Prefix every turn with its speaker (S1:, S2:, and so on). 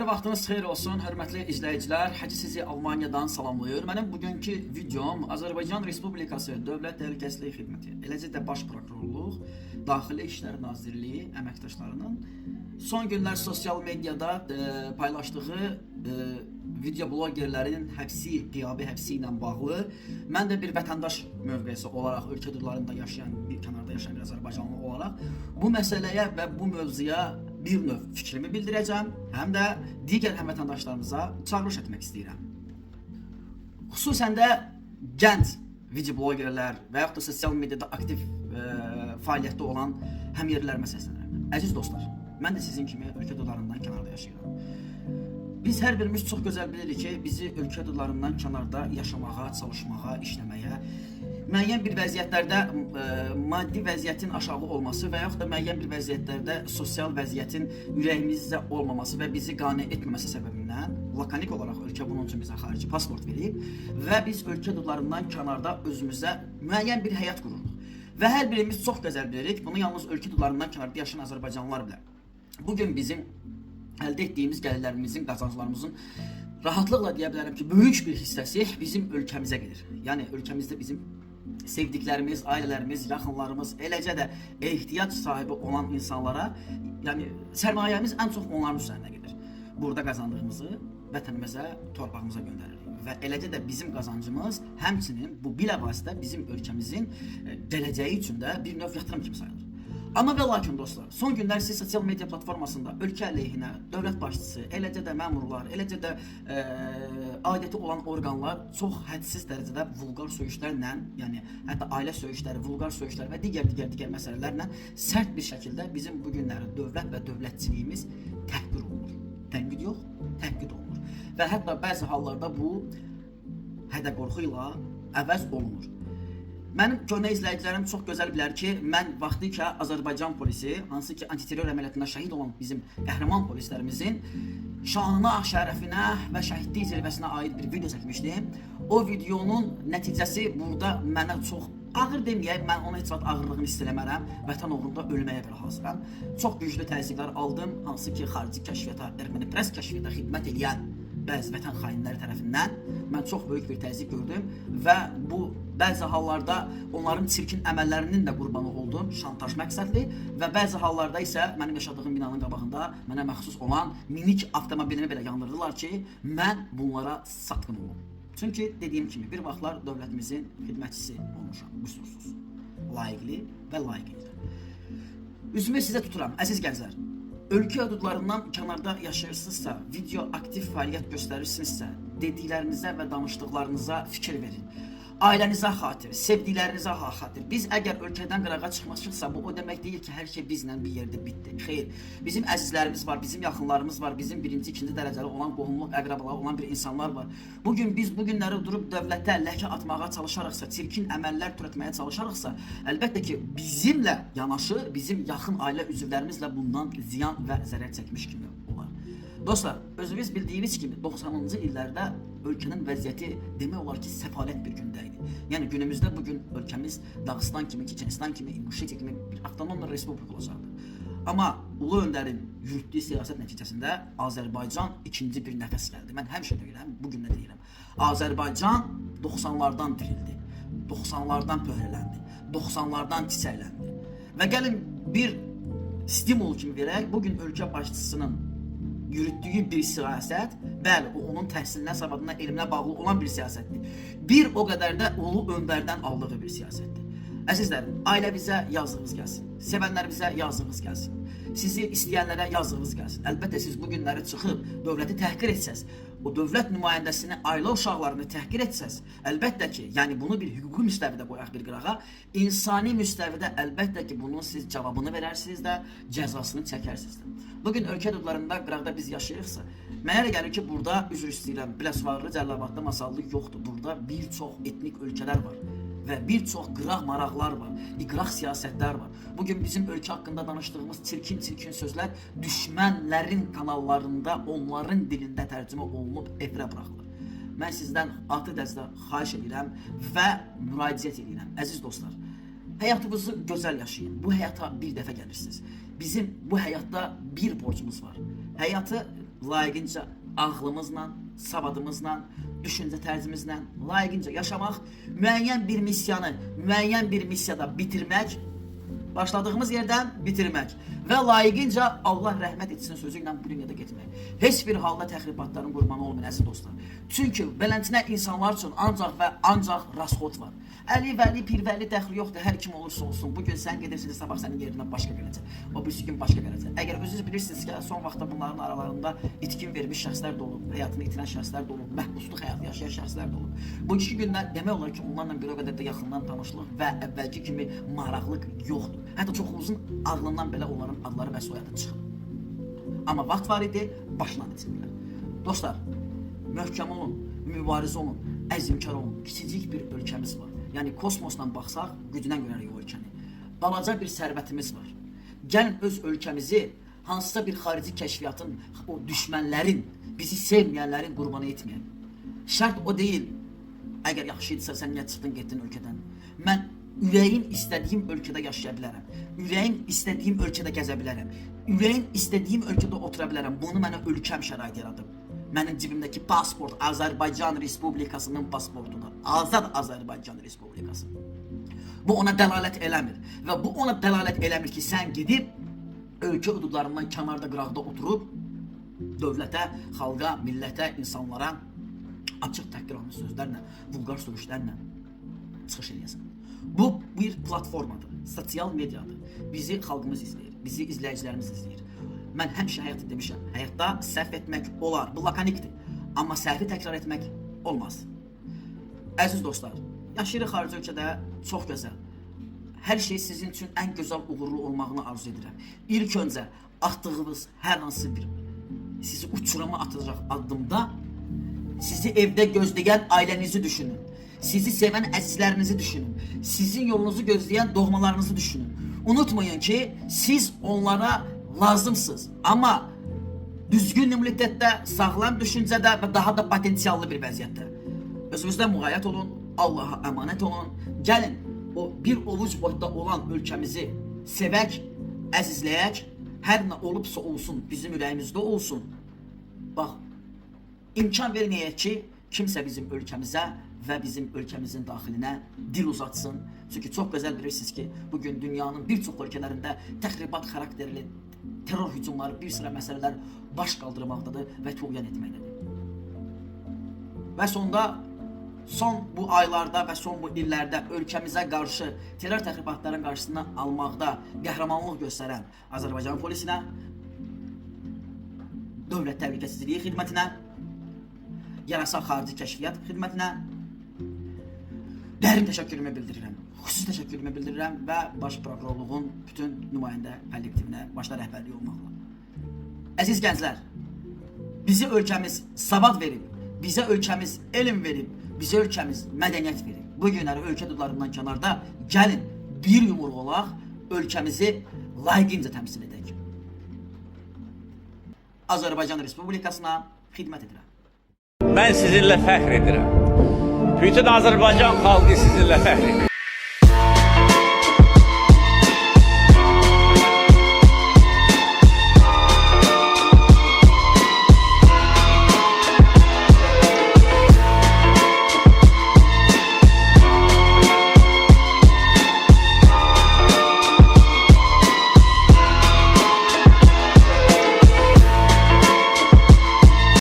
S1: Hər vaxtınız xeyir olsun, hörmətli izləyicilər. Hacı sizi Almaniyadan salamlayır. Mənim bugünkü videom Azərbaycan Respublikası Dövlət Təhlükəsizlik Xidməti, eləcə də Baş Prokurorluq, Daxili İşlər Nazirliyi əməkdaşlarının son günlər sosial mediada paylaşdığı video blogerlərin qiyabi həbsi ilə bağlı mən də bir vətəndaş mövqeyisi olaraq, ölkə dırlarında yaşayan, bir kənarda yaşayan bir Azərbaycanlı olaraq bu məsələyə və bu mövzuya bir növ fikrimi bildirəcəm, həm də digər həmvətəndaşlarımıza çağırış etmək istəyirəm. Xüsusən də gənc video blogerlər və yaxud da sosial mediada aktiv fəaliyyətdə olan həmyerlilərimə səslənirəm. Əziz dostlar, mən də sizin kimi ölkə dırlarından kənarda yaşayıram. Biz hər birimiz çox gözəl bilirik ki, bizi ölkə dırlarından kənarda yaşamağa, çalışmağa, işləməyə, müəyyən bir vəziyyətlərdə maddi vəziyyətin aşağı olması və yaxud da müəyyən bir vəziyyətlərdə sosial vəziyyətin ürəyimizdə olmaması və bizi qane etməməsi səbəbindən lakanik olaraq ölkə bunun üçün bizə xarici pasport verib və biz ölkə dırlarından kənarda özümüzə müəyyən bir həyat qururuq. Və hər birimiz çox gözəl bilirik, bunu yalnız ölkə dırlarından kənarda yaşayan Azərbaycanlılar bilər. Bugün bizim əldə etdiyimiz gəlirlərimizin, qazanclarımızın rahatlıqla deyə bilərəm ki, böyük bir hissəsi bizim ölkəmizə gedir. Yəni ölkəmizdə bizim sevdiklərimiz, ailələrimiz, yaxınlarımız, eləcə də ehtiyac sahibi olan insanlara, yəni sərmayəmiz ən çox onların üzərinə gedir. Burada qazandığımızı vətənimizə, torpağımıza göndəririk və eləcə də bizim qazancımız həmçinin bu bilavasitə bizim ölkəmizin gələcəyi üçün də bir növ yatırım kimi sayılır. Amma və lakin dostlar, son günlər siz sosial media platformasında ölkə əleyhinə, dövlət başçısı, eləcə də məmurlar, eləcə də adəti olan orqanlar çox hədsiz dərəcədə vulqar söyüşlərlə, yəni hətta ailə söyüşləri, vulqar söyüşlər və digər məsələlərlə sərt bir şəkildə bizim bu günləri dövlət və dövlətçiliyimiz təhqir olunur. Tənqid yox, təhqir olunur. Və hətta bəzi hallarda bu hədə-qorxu ilə əvəz olunur. Mənim köhnə izləyicilərim çox gözəl bilər ki, mən vaxtıkən Azərbaycan polisi, hansı ki antiterror əməliyyatında şəhid olan bizim qəhrəman polislərimizin şanına, şərəfinə və şəhidlik zirvəsinə aid bir video çəkmişdim. O videonun nəticəsi burada mənə çox ağır deməyək, mən ona heç vaxt ağırlığını hiss eləmərəm, vətən uğrunda ölməyə belə hazıram. Çox güclü təzyiqlər aldım, hansı ki xarici kəşfiyyata, erməni press kəşfiyyata xidmət edən bəzi vətən xainləri tərəfindən mən çox böyük bir təzyiq gördüm və bu bəzi hallarda onların çirkin əməllərinin də qurbanı oldum, şantaj məqsədli və bəzi hallarda isə mənim yaşadığım binanın qabağında mənə məxsus olan minik avtomobilimi belə yandırdılar ki, mən bunlara satqın olum. Çünki dediyim kimi bir vaxtlar dövlətimizin xidmətçisi olmuşam, qüsursuz, layiqli və layiqli. Üzümü sizə tuturam, əziz gənclər. Ölkə hüdudlarından kənarda yaşayırsınızsa, video aktiv fəaliyyət göstərirsinizsə, dediklərinizə və danışdıqlarınıza fikir verin. Ailənizə xatir, sevdiklərinizə xatir. Biz əgər ölkədən qırağa çıxmışıqsa, bu o demək deyil ki, hər şey bizlə bir yerdə bitdi. Xeyr, bizim əzizlərimiz var, bizim yaxınlarımız var, bizim birinci, ikinci dərəcəli olan qohumluq, əqrabaları olan bir insanlar var. Bugün biz bu günləri durub dövlətə ləkə atmağa çalışarıqsa, çirkin əməllər türətməyə çalışarıqsa, əlbəttə ki, bizimlə yanaşı, bizim yaxın ailə üzvlərimizlə bundan ziyan və zərər çəkmiş kimi olar. Dostlar, özünüz bildiyiniz kimi 90-cı illərdə ölkənin vəziyyəti demək olar ki, səfalət bir gündə idi. Yəni günümüzdə bugün ölkəmiz Dağıstan kimi, Çeçenistan kimi, İnguşetiya kimi bir avtonom respublika olacaqdı. Amma Ulu Öndərin yürütdüyü siyasət nəticəsində Azərbaycan ikinci bir nəfəs gəldi. Mən həmişə deyirəm, bugün də deyirəm. Azərbaycan 90-lardan dirildi, 90-lardan pöhrələndi, 90-lardan çiçəkləndi. Və gəlin bir stimul kimi verək, bugün ölkə başçısının yürütdüyü bir siyasət, bəli, o onun təhsilinə, savadına, elminə bağlı olan bir siyasətdir. Bir o qədər də Ulu Öndərdən aldığı bir siyasətdir. Əzizlərim, ailəvizə yazığınız gəlsin, sevənlərimizə yazığınız gəlsin, sizi istəyənlərə yazığınız gəlsin. Əlbəttə, siz bu günləri çıxıb dövləti təhqir etsəz, o dövlət nümayəndəsini, ailə uşaqlarını təhqir etsəz, əlbəttə ki, yəni bunu bir hüquqi müstəvidə qoyaq bir qırağa, insani müstəvidə əlbəttə ki, bunun siz cavabını verərsiniz də, cəzasını çəkərsiniz də. Bugün ölkə hüdudlarında, qıraqda biz yaşayırıqsa, mənə gəlir ki, burada üzr istəyirəm, Biləsuvarlı, Cəlilabadda masallıq yoxdur. Burada bir çox etnik ölkələr var və bir çox qıraq maraqlar var, iqraq siyasətlər var. Bugün bizim ölkə haqqında danışdığımız çirkin sözlər düşmənlərin kanallarında, onların dilində tərcümə olunub efirə buraxılır. Mən sizdən atı dəzdə xahiş edirəm və müraciət edirəm. Əziz dostlar, həyatınızı gözəl yaşayın. Bu həyata bir dəfə gəlirsiniz. Bizim bu həyatda bir borcumuz var. Həyatı layiqincə ağlımızla, savadımızla, düşüncə tərzimizlə layiqincə yaşamaq, müəyyən bir missiyanı müəyyən bir missiyada bitirmək, başladığımız yerdən bitirmək və layiqincə Allah rəhmət etsin sözü ilə bu dünyada getmək. Heç bir halda təxribatların qurbanı olmayın əziz dostlar. Çünki beləsinə insanlar üçün ancaq və ancaq rasxod var. Əli, vəli, pirvəli dəxli yoxdur, hər kim olursa olsun. Bugün sən gedirsən, sabah sənin yerindən başqa gələcək. O birisi gün başqa gələcək. Əgər özünüz bilirsiniz ki, son vaxtda bunların aralarında itkin vermiş şəxslər də olub, həyatını itirən şəxslər də olub, məhbusluq həyatı yaşayan şəxslər də olub. Bu iki günlər demək olar ki, onlarla bir o qədər də yaxından tanışlıq və əvvəlki kimi maraqlıq yoxdur. Hətta çoxumuzun ağlından belə onların adları və soyadı çıxır. Amma vaxt var idi, başına itirmirlər. Dostlar, möhkəm olun, mübarizə olun, əzmkar olun. Kiçicik bir ölkəmiz var. Yəni kosmosdan baxsaq, gücünə görərik o ölkəni. Balaca bir sərvətimiz var. Gəlin öz ölkəmizi hansısa bir xarici kəşfiyyatın, o düşmənlərin, bizi sevməyənlərin qurbanı etməyək. Şərt o deyil. Əgər yaxşı idisə, sən niyə çıxdın, getdin ölkədən? Mən ürəyim istədiyim ölkədə yaşaya bilərəm. Ürəyim istədiyim ölkədə gəzə bilərəm. Ürəyim istədiyim ölkədə otura bilərəm. Bunu mənə ölkəm şərait yaradıb. Mənim cibimdəki pasport Azərbaycan Respublikasının pasportudur. Azad Azərbaycan Respublikası. Bu ona dəlalət eləmir. Və bu ona dəlalət eləmir ki, sən gedib ölkə hüdudlarından kənarda qıraqda oturub dövlətə, xalqa, millətə, insanlara açıq təhqiramiz sözlərlə, vulqar sürüşlərlə çıxış eləyəsən. Bu bir platformadır, sosial mediadır. Bizi xalqımız izləyir, bizi izləyicilərimiz izləyir. Mən həmişə həyatda demişəm, həyatda səhv etmək olar, bu lakanikdir. Amma səhvi təkrar etmək olmaz. Əziz dostlar, yaşayırıq xarici ölkədə, çox gözəl. Hər şey sizin üçün ən gözəl, uğurlu olmağını arzu edirəm. İlk öncə atdığınız hər hansı bir sizi uçuruma atacaq addımda sizi evdə gözləyən ailənizi düşünün. Sizi sevən əzizlərinizi düşünün. Sizin yolunuzu gözləyən doğmalarınızı düşünün. Unutmayın ki, siz onlara lazımsınız. Amma düzgün immunitətdə, sağlam düşüncədə və daha da potensiallı bir vəziyyətdə. Özünüzdən müğayət olun, Allaha əmanət olun. Gəlin, o bir ovuc boyda olan ölkəmizi sevək, əzizləyək, hər nə olubsa olsun, bizim ürəyimizdə olsun. Bax, imkan verməyək ki, kimsə bizim ölkəmizə və bizim ölkəmizin daxilinə dil uzatsın. Çünki çox gözəl bilirsiniz ki, bugün dünyanın bir çox ölkələrində təxribat xarakterli terror hücumları, bir sıra məsələlər baş qaldırmaqdadır və tuğyan etməkdədir. Və sonda, son bu aylarda və son bu illərdə ölkəmizə qarşı terror təxribatların qarşısını almaqda qəhrəmanlıq göstərən Azərbaycan polisinə, Dövlət Təhlükəsizliyi xidmətinə, Yarasa Xarici Kəşfiyyat xidmətinə dərin təşəkkürümü bildirirəm. Xüsusi təşəkkürümü bildirirəm və Baş Prokurorluğun bütün nümayəndə kollektivinə başda rəhbərlik olmaqla. Əziz gənclər, bizi ölkəmiz savad verib, bizə ölkəmiz elm verib, bizə ölkəmiz mədəniyyət verib. Bu günləri ölkə hüdudlarından kənarda gəlin bir yumruq olaq, ölkəmizi layiqincə təmsil edək. Azərbaycan Respublikasına xidmət edirəm.
S2: Mən sizinlə fəxr edirəm. Bütün Azərbaycan xalqı sizinlə fəxr edir.